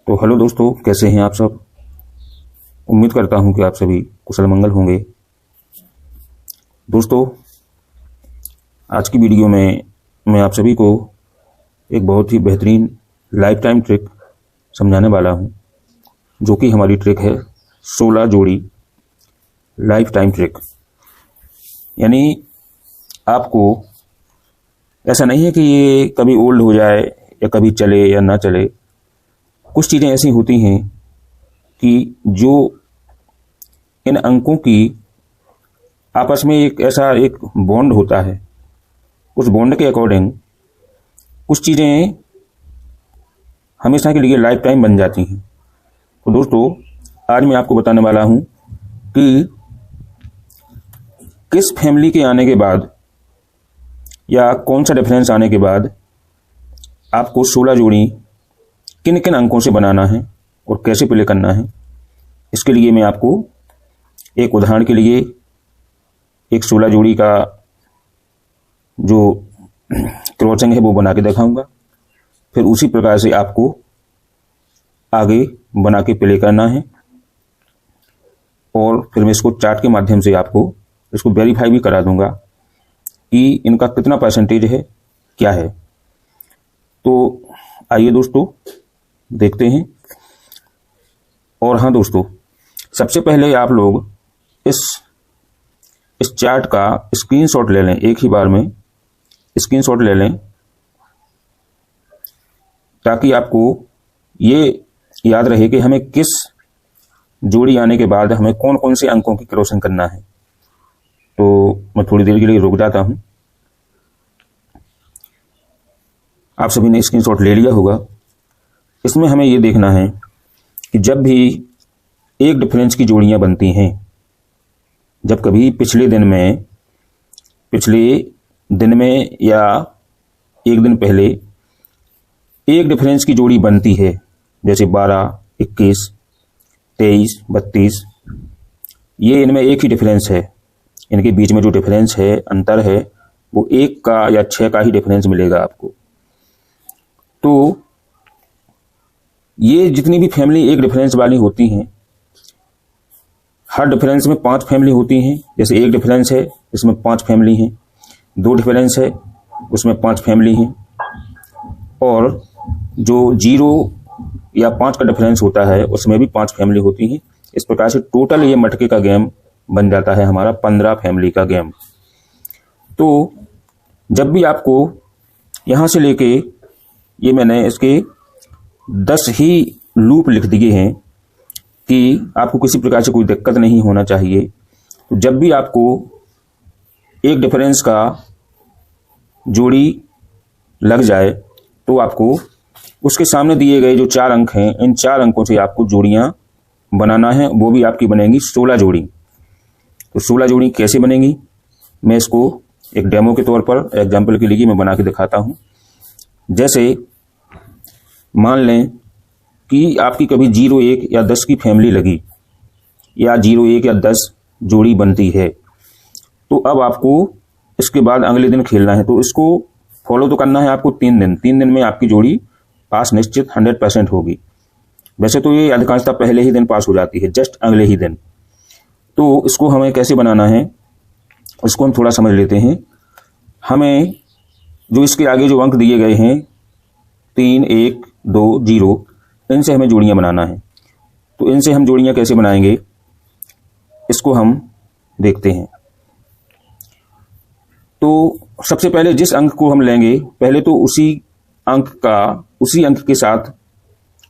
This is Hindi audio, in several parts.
तो हेलो दोस्तों, कैसे हैं आप सब। उम्मीद करता हूं कि आप सभी कुशल मंगल होंगे। दोस्तों, आज की वीडियो में मैं आप सभी को एक बहुत ही बेहतरीन लाइफ टाइम ट्रिक समझाने वाला हूं, जो कि हमारी ट्रिक है 16 जोड़ी लाइफ टाइम ट्रिक। यानी आपको ऐसा नहीं है कि ये कभी ओल्ड हो जाए या कभी चले या ना चले। कुछ चीज़ें ऐसी होती हैं कि जो इन अंकों की आपस में एक ऐसा एक बॉन्ड होता है, उस बॉन्ड के अकॉर्डिंग कुछ चीज़ें हमेशा के लिए लाइफ टाइम बन जाती हैं। तो दोस्तों, आज मैं आपको बताने वाला हूं कि किस फैमिली के आने के बाद या कौन सा डिफरेंस आने के बाद आपको 16 जोड़ी किन किन अंकों से बनाना है और कैसे प्ले करना है। इसके लिए मैं आपको एक उदाहरण के लिए एक 16 जोड़ी का जो क्रॉसिंग है वो बना के दिखाऊंगा। फिर उसी प्रकार से आपको आगे बना के प्ले करना है और फिर मैं इसको चार्ट के माध्यम से आपको इसको वेरीफाई भी करा दूंगा कि इनका कितना परसेंटेज है, क्या है। तो आइए दोस्तों देखते हैं। और हाँ दोस्तों, सबसे पहले आप लोग इस चार्ट का स्क्रीनशॉट ले लें। एक ही बार में स्क्रीनशॉट ले लें ताकि आपको ये याद रहे कि हमें किस जोड़ी आने के बाद हमें कौन कौन से अंकों की क्रॉसिंग करना है। तो मैं थोड़ी देर के लिए रुक जाता हूं। आप सभी ने स्क्रीनशॉट ले लिया होगा। इसमें हमें ये देखना है कि जब भी एक डिफरेंस की जोड़ियां बनती हैं, जब कभी पिछले दिन में या एक दिन पहले एक डिफरेंस की जोड़ी बनती है, जैसे 12, 21, 23, 32, ये इनमें एक ही डिफरेंस है। इनके बीच में जो डिफरेंस है, अंतर है, वो 1 का या 6 का ही डिफरेंस मिलेगा आपको। तो ये जितनी भी फैमिली एक डिफरेंस वाली होती हैं, हर डिफरेंस में 5 फैमिली होती हैं। जैसे एक डिफरेंस है, इसमें 5 फैमिली हैं। 2 डिफरेंस है, उसमें 5 फैमिली हैं। और जो 0 या 5 का डिफरेंस होता है, उसमें भी 5 फैमिली होती हैं। इस प्रकार से टोटल ये मटके का गेम बन जाता है हमारा 15 फैमिली का गेम। तो जब भी आपको यहां से लेके ये मैंने इसके 10 ही लूप लिख दिए हैं कि आपको किसी प्रकार से कोई दिक्कत नहीं होना चाहिए। तो जब भी आपको एक डिफरेंस का जोड़ी लग जाए तो आपको उसके सामने दिए गए जो 4 अंक हैं, इन 4 अंकों से आपको जोड़ियां बनाना है। वो भी आपकी बनेंगी 16 जोड़ी। तो 16 जोड़ी कैसे बनेंगी, मैं इसको एक डेमो के तौर पर एग्जाम्पल के लिए मैं बना के दिखाता हूं। जैसे मान लें कि आपकी कभी 0, 1 या 10 की फैमिली लगी, या 0, 1 या 10 जोड़ी बनती है। तो अब आपको इसके बाद अगले दिन खेलना है। तो इसको फॉलो तो करना है आपको 3 दिन। 3 दिन में आपकी जोड़ी पास निश्चित 100% होगी। वैसे तो ये अधिकांशतः पहले ही दिन पास हो जाती है, जस्ट अगले ही दिन। तो इसको हमें कैसे बनाना है, इसको हम थोड़ा समझ लेते हैं। हमें जो इसके आगे जो अंक दिए गए हैं 3, 1, 2, 0, इनसे हमें जोड़ियां बनाना है। तो इनसे हम जोड़ियां कैसे बनाएंगे, इसको हम देखते हैं। तो सबसे पहले जिस अंक को हम लेंगे, पहले तो उसी अंक के साथ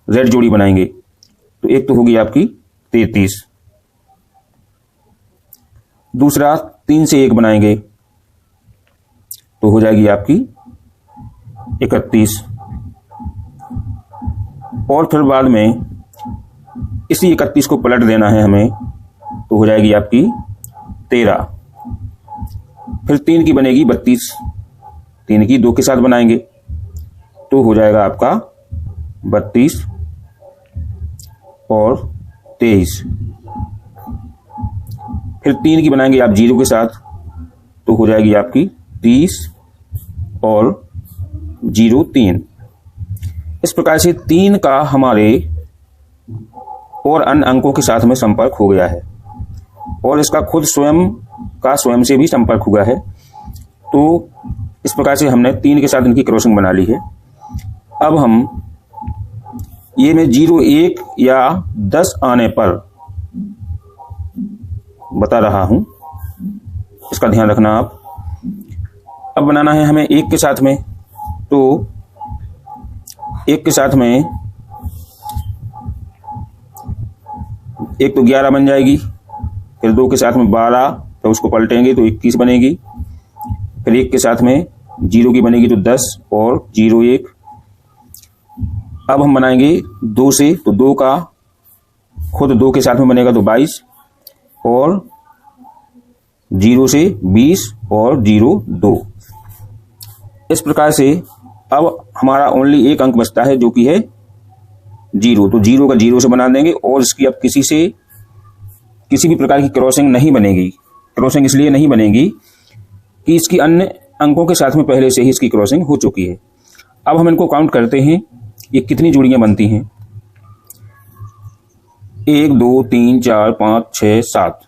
रेड जोड़ी बनाएंगे। तो एक तो होगी आपकी 33, दूसरा 3 से 1 बनाएंगे तो हो जाएगी आपकी 31, और फिर बाद में इसी 31 को पलट देना है हमें, तो हो जाएगी आपकी 13। फिर 3 की बनेगी 32, 3 की 2 के साथ बनाएंगे तो हो जाएगा आपका 32 और 23। फिर 3 की बनाएंगे आप 0 के साथ तो हो जाएगी आपकी 30 और 0, 3। इस प्रकार से 3 का हमारे और अन्य अंकों के साथ में संपर्क हो गया है और इसका खुद स्वयं का स्वयं से भी संपर्क हुआ है। तो इस प्रकार से हमने 3 के साथ इनकी क्रॉसिंग बना ली है। अब हम ये मैं 0, 1 या 10 आने पर बता रहा हूं, इसका ध्यान रखना आप। अब बनाना है हमें 1 के साथ में, तो 1 के साथ में एक तो 11 बन जाएगी, फिर 2 के साथ में 12, तो उसको पलटेंगे तो 21 बनेगी, फिर 1 के साथ में 0 की बनेगी तो 10 और 0, 1। अब हम बनाएंगे 2 से, तो 2 का खुद 2 के साथ में बनेगा तो 22 और 0 से 20 और 0, 2। इस प्रकार से अब हमारा ओनली एक अंक बचता है जो कि है 0। तो 0 का 0 से बना देंगे और इसकी अब किसी भी प्रकार की क्रॉसिंग नहीं बनेगी। क्रॉसिंग इसलिए नहीं बनेगी कि इसकी अन्य अंकों के साथ में पहले से ही इसकी क्रॉसिंग हो चुकी है। अब हम इनको काउंट करते हैं, ये कितनी जोड़ियां बनती हैं। 1, 2, 3, 4, 5, 6, 7,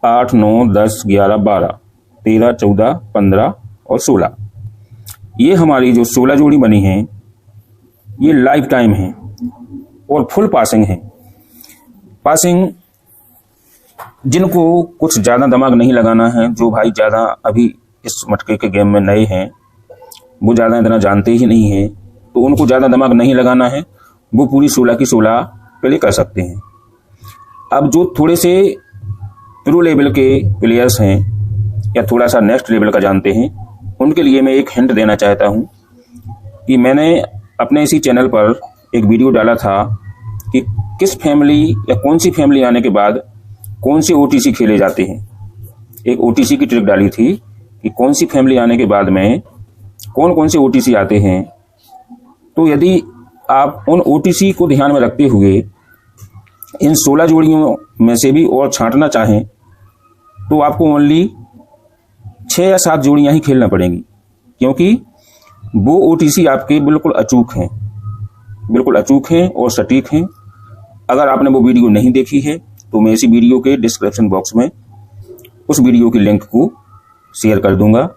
8, 9, 10, 11, 12, 13, 14, 15 और 16। ये हमारी जो 16 जोड़ी बनी है ये लाइफ टाइम है और फुल पासिंग है। पासिंग जिनको कुछ ज़्यादा दिमाग नहीं लगाना है, जो भाई ज़्यादा अभी इस मटके के गेम में नए हैं, वो ज़्यादा इतना जानते ही नहीं हैं, तो उनको ज़्यादा दिमाग नहीं लगाना है, वो पूरी 16 की 16 प्ले कर सकते हैं। अब जो थोड़े से प्रो लेवल के प्लेयर्स हैं या थोड़ा सा नेक्स्ट लेवल का जानते हैं, उनके लिए मैं एक हिंट देना चाहता हूं कि मैंने अपने इसी चैनल पर एक वीडियो डाला था कि किस फैमिली या कौन सी फैमिली आने के बाद कौन से ओटीसी खेले जाते हैं। एक ओटीसी की ट्रिक डाली थी कि कौन सी फैमिली आने के बाद में कौन कौन से ओटीसी आते हैं। तो यदि आप उन ओटीसी को ध्यान में रखते हुए इन 16 जोड़ियों में से भी और छांटना चाहें तो आपको ओनली 6 या 7 जोड़ियां ही खेलना पड़ेंगी, क्योंकि वो ओटीसी आपके बिल्कुल अचूक हैं और सटीक हैं। अगर आपने वो वीडियो नहीं देखी है तो मैं इसी वीडियो के डिस्क्रिप्शन बॉक्स में उस वीडियो की लिंक को शेयर कर दूंगा,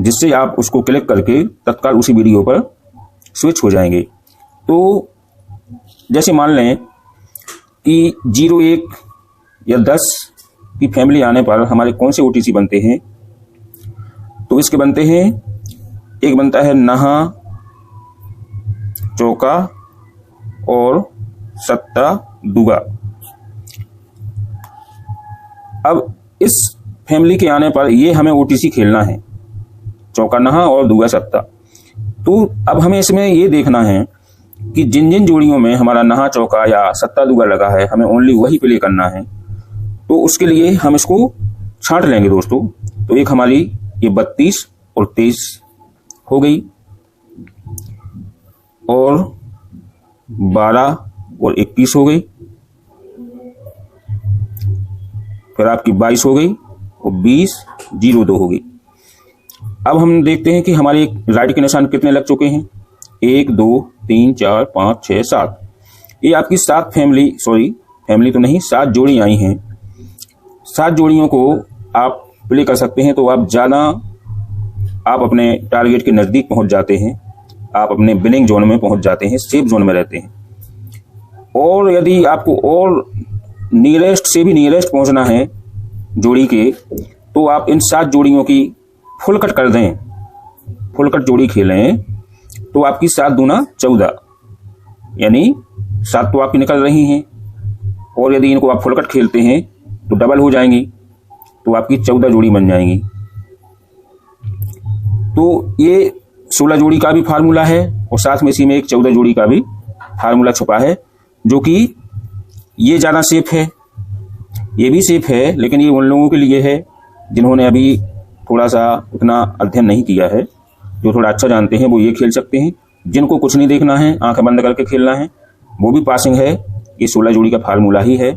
जिससे आप उसको क्लिक करके तत्काल उसी वीडियो पर स्विच हो जाएंगे। तो जैसे मान लें कि 0, 1 या 10 की फैमिली आने पर हमारे कौन से ओटीसी बनते हैं, तो इसके बनते हैं, एक बनता है नहा, चौका और सत्ता, दुगा। अब इस फैमिली के आने पर ये हमें ओटीसी खेलना है, चौका, नहा और दुगा, सत्ता। तो अब हमें इसमें ये देखना है कि जिन जिन जोड़ियों में हमारा नहा, चौका या सत्ता, दुगा लगा है, हमें ओनली वही प्ले करना है। तो उसके लिए हम इसको छांट लेंगे दोस्तों। तो एक हमारी ये 32 और 23 हो गई, और 12 और 21 हो गई, फिर आपकी 22 हो गई और 20, 0, 2 हो गई। अब हम देखते हैं कि हमारे राइट के निशान कितने लग चुके हैं। 1, 2, 3, 4, 5, 6, 7। ये आपकी 7 फैमिली तो नहीं, 7 जोड़ी आई हैं। 7 जोड़ियों को आप प्ले कर सकते हैं। तो आप अपने टारगेट के नज़दीक पहुंच जाते हैं, आप अपने विनिंग जोन में पहुंच जाते हैं, सेफ जोन में रहते हैं। और यदि आपको और नियरेस्ट से भी नियरेस्ट पहुंचना है जोड़ी के, तो आप इन 7 जोड़ियों की फुल कट कर दें, फुल कट जोड़ी खेलें, तो आपकी 7 दूना 14, यानी 7 तो आपकी निकल रही हैं, और यदि इनको आप फुल कट खेलते हैं तो डबल हो जाएंगी, तो आपकी 14 जोड़ी बन जाएंगी। तो ये 16 जोड़ी का भी फार्मूला है और साथ में इसी में एक 14 जोड़ी का भी फार्मूला छुपा है, जो कि ये ज़्यादा सेफ है, ये भी सेफ है, लेकिन ये उन लोगों के लिए है जिन्होंने अभी थोड़ा सा उतना अध्ययन नहीं किया है। जो थोड़ा अच्छा जानते हैं वो ये खेल सकते हैं, जिनको कुछ नहीं देखना है, आंखें बंद करके खेलना है, वो भी पासिंग है। ये 16 जोड़ी का फार्मूला ही है।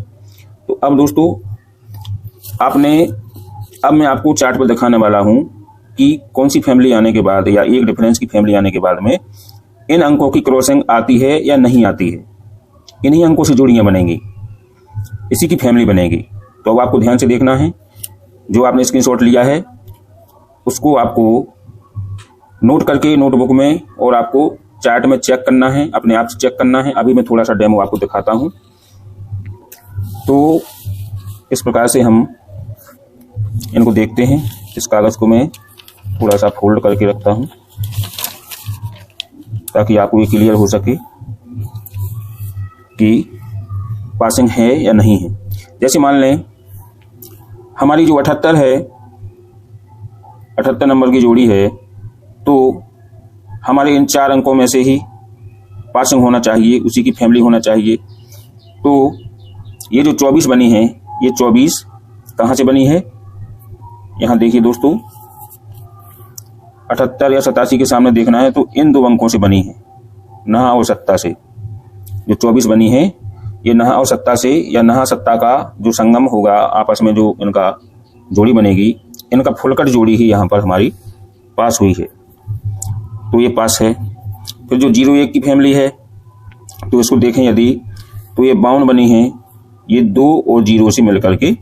तो अब दोस्तों अब मैं आपको चार्ट पर दिखाने वाला हूं कि कौन सी फैमिली आने के बाद या एक डिफरेंस की फैमिली आने के बाद में इन अंकों की क्रॉसिंग आती है या नहीं आती है। इन्हीं अंकों से जोड़ियाँ बनेंगी, इसी की फैमिली बनेगी। तो अब आपको ध्यान से देखना है, जो आपने स्क्रीनशॉट लिया है उसको आपको नोट करके नोटबुक में और आपको चार्ट में चेक करना है, अपने आप से चेक करना है। अभी मैं थोड़ा सा डेमो आपको दिखाता हूँ। तो इस प्रकार से हम इनको देखते हैं। इस कागज़ को मैं थोड़ा सा फोल्ड करके रखता हूँ ताकि आपको ये क्लियर हो सके कि पासिंग है या नहीं है। जैसे मान लें हमारी जो 78 है, 78 नंबर की जोड़ी है, तो हमारे इन 4 अंकों में से ही पासिंग होना चाहिए, उसी की फैमिली होना चाहिए। तो ये जो 24 बनी है, ये 24 कहाँ से बनी है? यहाँ देखिए दोस्तों, 78 या 87 के सामने देखना है तो इन 2 अंकों से बनी है, नहा और सत्ता से। जो 24 बनी है ये नहा और सत्ता से, या नहा सत्ता का जो संगम होगा आपस में, जो इनका जोड़ी बनेगी, इनका फुलकट जोड़ी ही यहाँ पर हमारी पास हुई है, तो ये पास है। फिर जो 01 की फैमिली है तो इसको देखें यदि, तो ये 52 बनी है, ये 2 और 0 से मिलकर के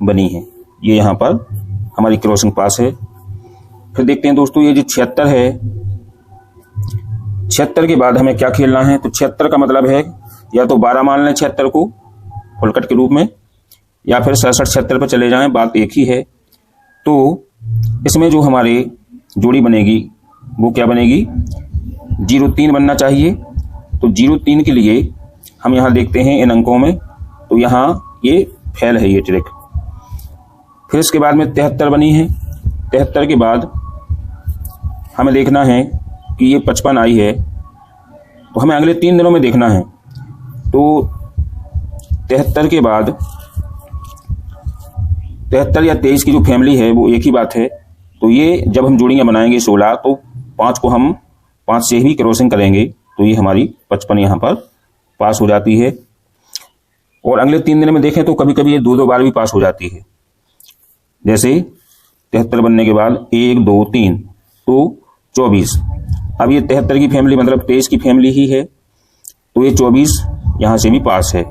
बनी है, ये यहाँ पर हमारी क्रॉसिंग पास है। फिर देखते हैं दोस्तों, ये जो 76 है, 76 के बाद हमें क्या खेलना है? तो 76 का मतलब है या तो 12 मान लें 76 को फुलकट के रूप में, या फिर 67 76 पर चले जाएं, बात एक ही है। तो इसमें जो हमारे जोड़ी बनेगी वो क्या बनेगी? 03 बनना चाहिए। तो 03 के लिए हम यहाँ देखते हैं इन अंकों में, तो यहाँ ये फेल है, ये ट्रिक। फिर इसके बाद में 73 बनी है। 73 के बाद हमें देखना है कि ये 55 आई है, तो हमें अगले 3 दिनों में देखना है। तो 73 के बाद 73 या 23 की जो फैमिली है वो एक ही बात है। तो ये जब हम जोड़ियाँ बनाएंगे 16, तो 5 को हम 5 से ही क्रॉसिंग करेंगे, तो ये हमारी 55 यहाँ पर पास हो जाती है। और अगले 3 दिन में देखें तो कभी कभी ये 2-2 बार भी पास हो जाती है। जैसे 73 बनने के बाद 1 2 3, तो 24। अब ये 73 की फैमिली मतलब 23 की फैमिली ही है, तो ये 24 यहाँ से भी पास है।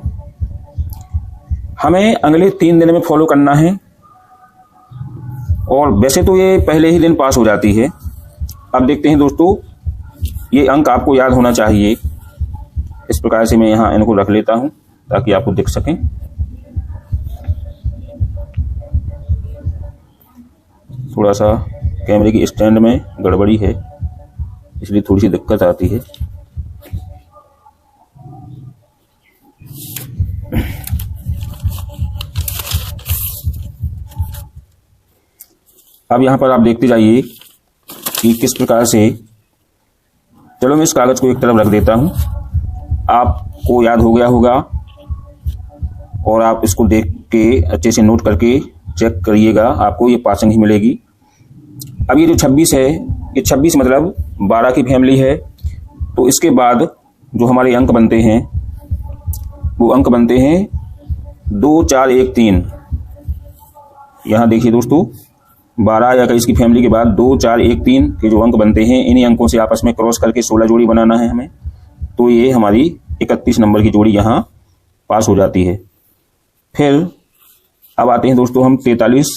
हमें अगले 3 दिन में फॉलो करना है, और वैसे तो ये पहले ही दिन पास हो जाती है। अब देखते हैं दोस्तों, ये अंक आपको याद होना चाहिए। इस प्रकार से मैं यहाँ इनको रख लेता हूँ ताकि आपको दिख सकें। थोड़ा सा कैमरे की स्टैंड में गड़बड़ी है, इसलिए थोड़ी सी दिक्कत आती है। अब यहाँ पर आप देखते जाइए कि किस प्रकार से, चलो मैं इस कागज़ को एक तरफ रख देता हूँ, आपको याद हो गया होगा, और आप इसको देख के अच्छे से नोट करके चेक करिएगा, आपको ये पासिंग ही मिलेगी। अब ये जो 26 है, ये 26 मतलब 12 की फैमिली है। तो इसके बाद जो हमारे अंक बनते हैं वो अंक बनते हैं 2 4 1 3। यहाँ देखिए दोस्तों, 12 या 21 की फैमिली के बाद 2 4 1 3 के जो अंक बनते हैं, इन्हीं अंकों से आपस में क्रॉस करके 16 जोड़ी बनाना है हमें। तो ये हमारी 31 नंबर की जोड़ी यहाँ पास हो जाती है। फिर अब आते हैं दोस्तों हम 43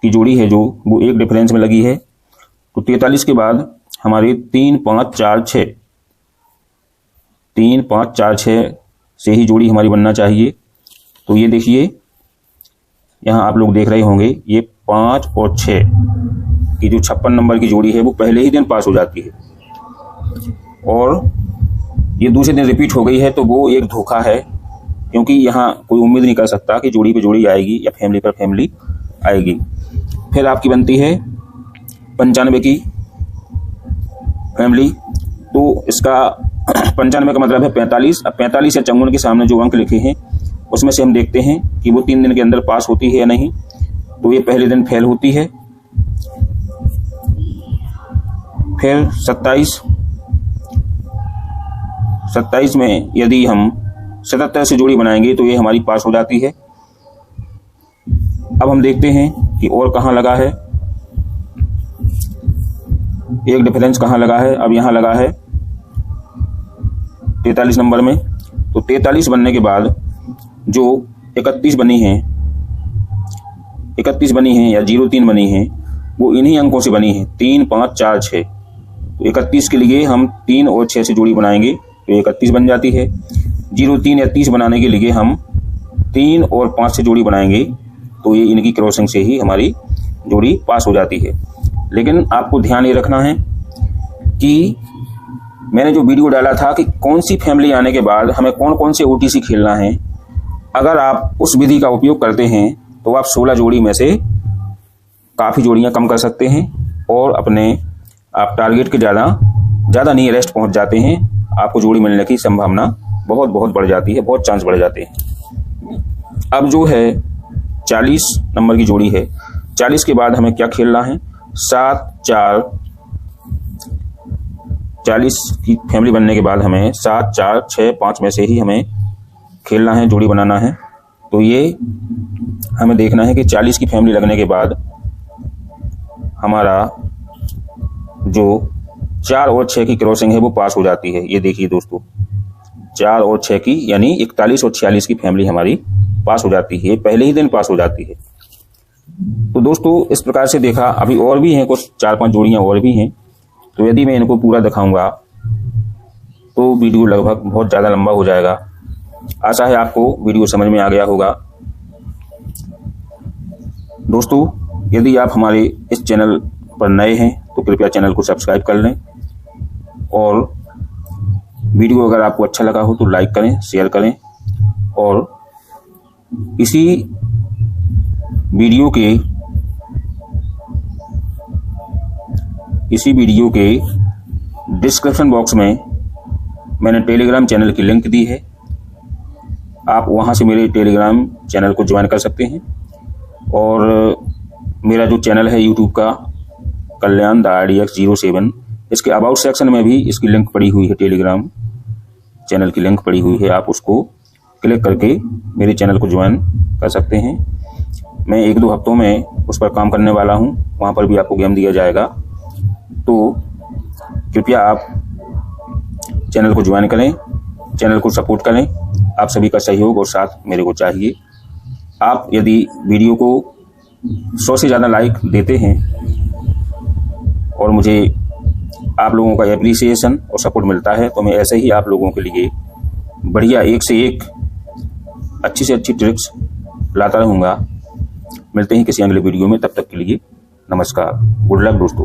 की जोड़ी है जो वो एक डिफरेंस में लगी है। तो 43 के बाद हमारे 3 5 4 6, 3 5 4 6 से ही जोड़ी हमारी बनना चाहिए। तो ये देखिए, यहाँ आप लोग देख रहे होंगे, ये 5 और 6 की जो 56 नंबर की जोड़ी है वो पहले ही दिन पास हो जाती है, और ये दूसरे दिन रिपीट हो गई है। तो वो एक धोखा है, क्योंकि यहाँ कोई उम्मीद नहीं कर सकता कि जोड़ी पे जोड़ी आएगी या फैमिली पर फैमिली आएगी। फिर आपकी बनती है 95 की फैमिली। तो इसका 95 का मतलब है 45। अब 45 या 54 के सामने जो अंक लिखे हैं उसमें से हम देखते हैं कि वो 3 दिन के अंदर पास होती है या नहीं। तो ये पहले दिन फेल होती है। फिर 27 में यदि हम 77 से जोड़ी बनाएंगे तो ये हमारी पास हो जाती है। अब हम देखते हैं कि और कहाँ लगा है, एक डिफरेंस कहाँ लगा है। अब यहाँ लगा है 43 नंबर में। तो 43 बनने के बाद जो 31 बनी है या 03 बनी है, वो इन्हीं अंकों से बनी है, 3, 5, 4, 6। तो 31 के लिए हम 3 और 6 से जोड़ी बनाएंगे तो 31 बन जाती है। 03 या 30 बनाने के लिए हम 3 और 5 से जोड़ी बनाएंगे तो ये इनकी क्रॉसिंग से ही हमारी जोड़ी पास हो जाती है। लेकिन आपको ध्यान ये रखना है कि मैंने जो वीडियो डाला था कि कौन सी फैमिली आने के बाद हमें कौन कौन से OTC खेलना है, अगर आप उस विधि का उपयोग करते हैं तो आप 16 जोड़ी में से काफ़ी जोड़ियां कम कर सकते हैं और अपने आप टारगेट के ज़्यादा नियरेस्ट पहुंच जाते हैं। आपको जोड़ी मिलने की संभावना बहुत बढ़ जाती है, बहुत चांस बढ़ जाते हैं। अब जो है 40 नंबर की जोड़ी है, 40 के बाद हमें क्या खेलना है, 7, 4, 40 की फैमिली बनने के बाद हमें 7, 4, 6, 5 में से ही हमें खेलना है, जोड़ी बनाना है। तो ये हमें देखना है कि 40 की फैमिली लगने के बाद हमारा जो 4 और 6 की क्रॉसिंग है वो पास हो जाती है। ये देखिए दोस्तों, 4 और 6 की यानी 41 और 46 की फैमिली हमारी पास हो जाती है, पहले ही दिन पास हो जाती है। तो दोस्तों इस प्रकार से देखा, अभी और भी हैं कुछ 4-5 जोड़ियां और भी हैं। तो यदि मैं इनको पूरा दिखाऊंगा तो वीडियो लगभग बहुत ज़्यादा लंबा हो जाएगा। आशा है आपको वीडियो समझ में आ गया होगा। दोस्तों यदि आप हमारे इस चैनल पर नए हैं तो कृपया चैनल को सब्सक्राइब कर लें और वीडियो अगर आपको अच्छा लगा हो तो लाइक करें, शेयर करें और इसी वीडियो के डिस्क्रिप्शन बॉक्स में मैंने टेलीग्राम चैनल की लिंक दी है। आप वहां से मेरे टेलीग्राम चैनल को ज्वाइन कर सकते हैं और मेरा जो चैनल है यूट्यूब का कल्याण द IDX 07, इसके अबाउट सेक्शन में भी इसकी लिंक पड़ी हुई है, टेलीग्राम चैनल की लिंक पड़ी हुई है। आप उसको क्लिक करके मेरे चैनल को ज्वाइन कर सकते हैं। मैं 1-2 हफ्तों में उस पर काम करने वाला हूं, वहां पर भी आपको गेम दिया जाएगा। तो कृपया आप चैनल को ज्वाइन करें, चैनल को सपोर्ट करें। आप सभी का सहयोग और साथ मेरे को चाहिए। आप यदि वीडियो को 100 से ज़्यादा लाइक देते हैं और मुझे आप लोगों का एप्रिसिएशन और सपोर्ट मिलता है तो मैं ऐसे ही आप लोगों के लिए बढ़िया एक से एक अच्छी से अच्छी ट्रिक्स लाता रहूँगा। मिलते हैं किसी अगले वीडियो में, तब तक के लिए नमस्कार, गुड लक दोस्तों।